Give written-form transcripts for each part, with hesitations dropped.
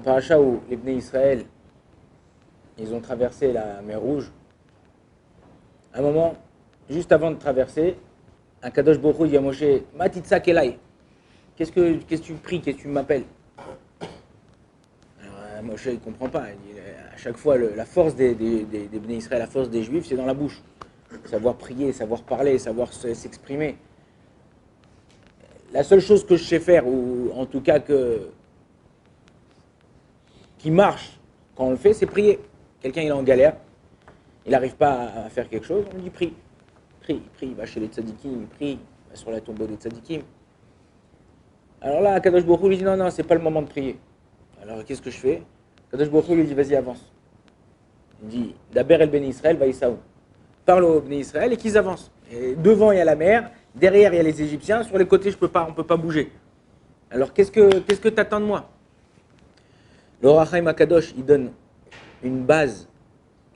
la paracha où les Bnei Israël, ils ont traversé la mer Rouge, à un moment, juste avant de traverser, un Kadosh Baruch Hu dit à Moshe, Matitsa Kelai, qu'est-ce que tu pries, qu'est-ce que tu m'appelles? Alors Moshe, il ne comprend pas. Il dit, à chaque fois, la force des Bnei Israël, la force des Juifs, c'est dans la bouche. Savoir prier, savoir parler, savoir s'exprimer. La seule chose que je sais faire, ou en tout cas qui marche quand on le fait, c'est prier. Quelqu'un il est en galère, il n'arrive pas à faire quelque chose, on lui dit prie. Prie, il va chez les tzadikim, il prie, il va sur la tombe des tzadikim. Alors là, Kadosh Baruch Hu lui dit non, c'est pas le moment de prier. Alors qu'est-ce que je fais? Kadosh Baruch Hu lui dit vas-y, avance. Il dit Daber el Ben Israël va Isaou. Parle au Ben Israël et qu'ils avancent. Et devant il y a la mer, derrière il y a les Égyptiens, sur les côtés on ne peut pas bouger. Alors qu'est-ce que tu attends de moi? Le Or HaChaim HaKadosh, il donne une base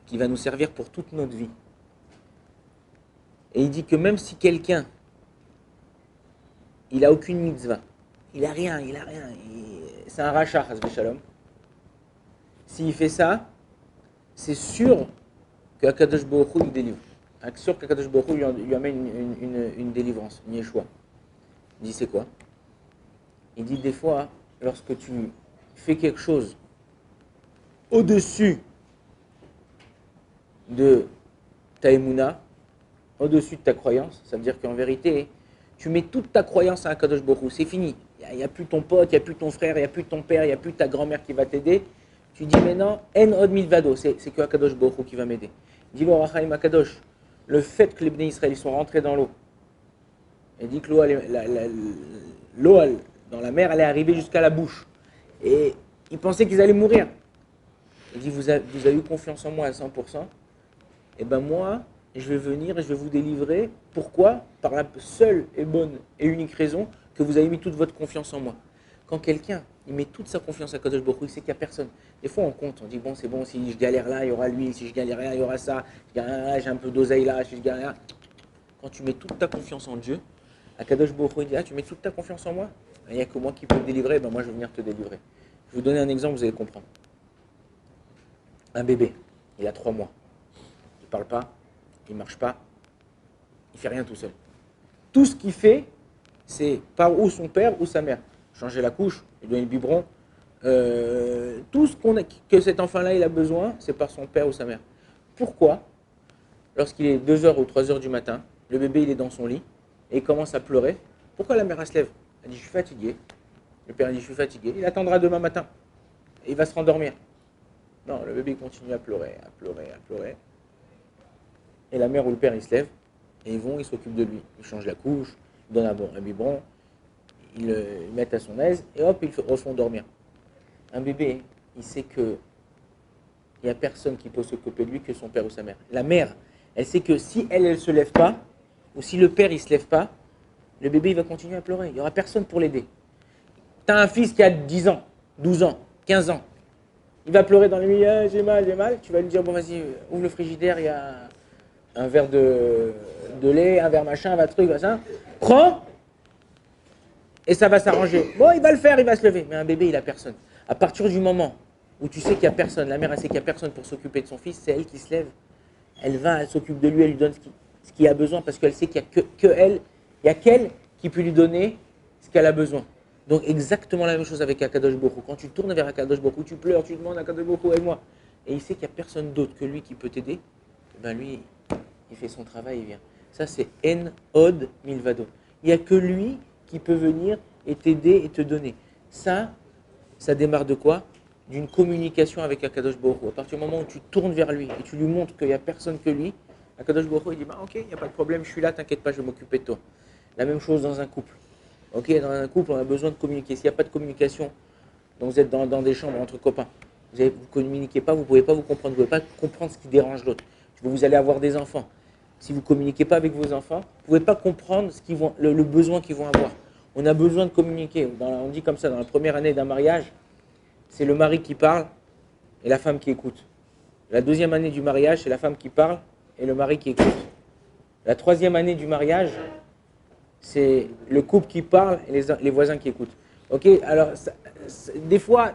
qui va nous servir pour toute notre vie. Et il dit que même si quelqu'un, il n'a aucune mitzvah, il n'a rien, c'est un rachat, Chas v'Shalom. S'il fait ça, c'est sûr qu'Akadosh Baruch Hu il délivre. C'est sûr qu'Akadosh Baruch Hu lui amène une délivrance, une Yeshua. Il dit c'est quoi? Il dit des fois, lorsque tu fais quelque chose au-dessus de ta émouna, au-dessus de ta croyance, ça veut dire qu'en vérité, tu mets toute ta croyance à Akadosh Baruch Hu, c'est fini. Il n'y a plus ton pote, il n'y a plus ton frère, il n'y a plus ton père, il n'y a plus ta grand-mère qui va t'aider. Tu dis maintenant, En od milvado, c'est que Akadosh Baruch Hu qui va m'aider. Dis-le au Rachaim Akadosh, le fait que les Bnei Israël sont rentrés dans l'eau, et dit que l'eau dans la mer allait arriver jusqu'à la bouche. Et ils pensaient qu'ils allaient mourir. Il dit, vous avez eu confiance en moi à 100%, et ben moi, je vais venir et je vais vous délivrer. Pourquoi? Par la seule et bonne et unique raison que vous avez mis toute votre confiance en moi. Quand quelqu'un il met toute sa confiance à Kadosh Baruch Hu, il sait qu'il n'y a personne. Des fois on compte, on dit bon c'est bon, si je galère là, il y aura lui, si je galère là, il y aura ça, si je galère là, j'ai un peu d'oseille là, si je galère là. Quand tu mets toute ta confiance en Dieu, à Kadosh Baruch Hu il dit, tu mets toute ta confiance en moi, il n'y a que moi qui peux te délivrer, ben moi je vais venir te délivrer. Je vais vous donner un exemple, vous allez comprendre. Un bébé, il a 3 mois, il ne parle pas, il ne marche pas, il ne fait rien tout seul. Tout ce qu'il fait, c'est par ou son père ou sa mère. Changer la couche, lui donner le biberon. Tout ce que cet enfant-là il a besoin, c'est par son père ou sa mère. Pourquoi? Lorsqu'il est 2h ou 3h du matin, le bébé il est dans son lit et il commence à pleurer. Pourquoi la mère elle se lève? Elle dit je suis fatigué. Le père dit je suis fatigué. Il attendra demain matin. Et il va se rendormir. Non, le bébé continue à pleurer, à pleurer, à pleurer. Et la mère ou le père, ils se lèvent, et ils s'occupent de lui. Ils changent la couche, ils donnent un biberon, ils le mettent à son aise, et hop, ils le refont dormir. Un bébé, il sait qu'il n'y a personne qui peut s'occuper de lui que son père ou sa mère. La mère, elle sait que si elle ne se lève pas, ou si le père, il ne se lève pas, le bébé, il va continuer à pleurer. Il n'y aura personne pour l'aider. Tu as un fils qui a 10 ans, 12 ans, 15 ans. Il va pleurer dans le milieu, j'ai mal. Tu vas lui dire, bon vas-y, ouvre le frigidaire, il y a un verre de lait, un verre machin, un verre truc, ça. Prends, et ça va s'arranger. Bon, il va le faire, il va se lever. Mais un bébé, il a personne. À partir du moment où tu sais qu'il n'y a personne, la mère, elle sait qu'il n'y a personne pour s'occuper de son fils, c'est elle qui se lève. Elle s'occupe de lui, elle lui donne ce qu'il a besoin, parce qu'elle sait qu'il n'y a il n'y a qu'elle qui peut lui donner ce qu'elle a besoin. Donc exactement la même chose avec Akadosh Baruch Hu. Quand tu tournes vers Akadosh Baruch Hu, tu pleures, tu demandes à Akadosh Baruch Hu, aide-moi. Et il sait qu'il n'y a personne d'autre que lui qui peut t'aider. Ben lui, il fait son travail, il vient. Ça c'est En Od Milvado. Il n'y a que lui qui peut venir et t'aider et te donner. Ça démarre de quoi? D'une communication avec Akadosh Baruch Hu. À partir du moment où tu tournes vers lui et tu lui montres qu'il n'y a personne que lui, Akadosh Baruch Hu il dit bah, ok, il n'y a pas de problème, je suis là, t'inquiète pas, je vais m'occuper de toi. La même chose dans un couple. Ok, dans un couple, on a besoin de communiquer. S'il n'y a pas de communication, donc vous êtes dans des chambres entre copains, vous ne communiquez pas, vous ne pouvez pas vous comprendre, vous ne pouvez pas comprendre ce qui dérange l'autre. Vous allez avoir des enfants. Si vous ne communiquez pas avec vos enfants, vous ne pouvez pas comprendre le besoin qu'ils vont avoir. On a besoin de communiquer. On dit comme ça, dans la première année d'un mariage, c'est le mari qui parle et la femme qui écoute. La deuxième année du mariage, c'est la femme qui parle et le mari qui écoute. La troisième année du mariage, c'est le couple qui parle et les voisins qui écoutent. Ok, alors des fois,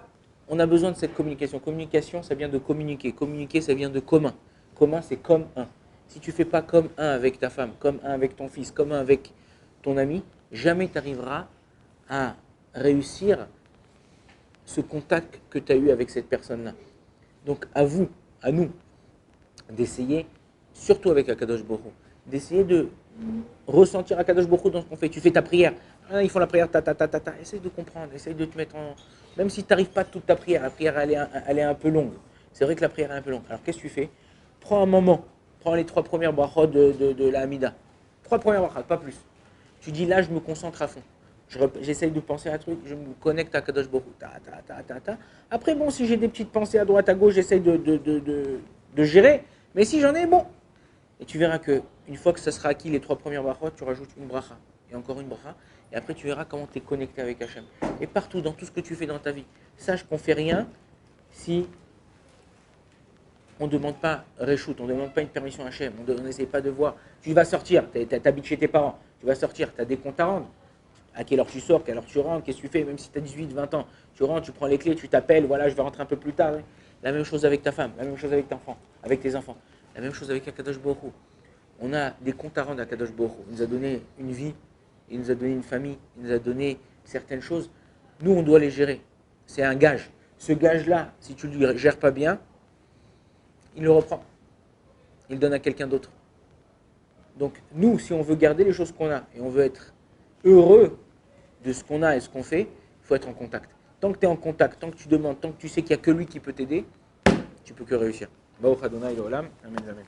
on a besoin de cette communication. Communication, ça vient de communiquer. Communiquer, ça vient de commun. Commun, c'est comme un. Si tu ne fais pas comme un avec ta femme, comme un avec ton fils, comme un avec ton ami, jamais tu arriveras à réussir ce contact que tu as eu avec cette personne-là. Donc à vous, à nous, d'essayer, surtout avec Akadosh Baruch Hu, d'essayer de ressentir Akadosh Baruch Hu dans ce qu'on fait. Tu fais ta prière, ils font la prière, essaye de comprendre, essaye de te mettre en... Même si tu n'arrives pas toute ta prière, la prière elle est un peu longue. C'est vrai que la prière est un peu longue. Alors qu'est-ce que tu fais? Prends un moment, prends les 3 premières brachot de la Hamida. 3 premières brachot, pas plus. Tu dis là, je me concentre à fond. J'essaye de penser à un truc, je me connecte à Kadosh Baruch Hu. Après, bon, si j'ai des petites pensées à droite, à gauche, j'essaye de gérer. Mais si j'en ai, bon. Et tu verras que une fois que ça sera acquis, les 3 premières brachot, tu rajoutes une bracha. Et encore une bracha. Et après, tu verras comment tu es connecté avec Hachem. Et partout, dans tout ce que tu fais dans ta vie, sache qu'on ne fait rien si on ne demande pas reshoot, on ne demande pas une permission à Hachem. On n'essaie pas de voir. Tu vas sortir, tu habites chez tes parents. Tu vas sortir, tu as des comptes à rendre. À quelle heure tu sors, quelle heure tu rentres, qu'est-ce que tu fais, même si tu as 18, 20 ans. Tu rentres, tu prends les clés, tu t'appelles, voilà, je vais rentrer un peu plus tard. Hein. La même chose avec ta femme, la même chose avec tes enfants, la même chose avec Akadosh Baruch Hu. On a des comptes à rendre à Akadosh Baruch Hu. Il nous a donné une vie, il nous a donné une famille, il nous a donné certaines choses. Nous, on doit les gérer. C'est un gage. Ce gage-là, si tu ne le gères pas bien, il le reprend. Il le donne à quelqu'un d'autre. Donc, nous, si on veut garder les choses qu'on a et on veut être heureux de ce qu'on a et ce qu'on fait, il faut être en contact. Tant que tu es en contact, tant que tu demandes, tant que tu sais qu'il n'y a que lui qui peut t'aider, tu peux que réussir. Baruch Adonai Olam. Amen, amen.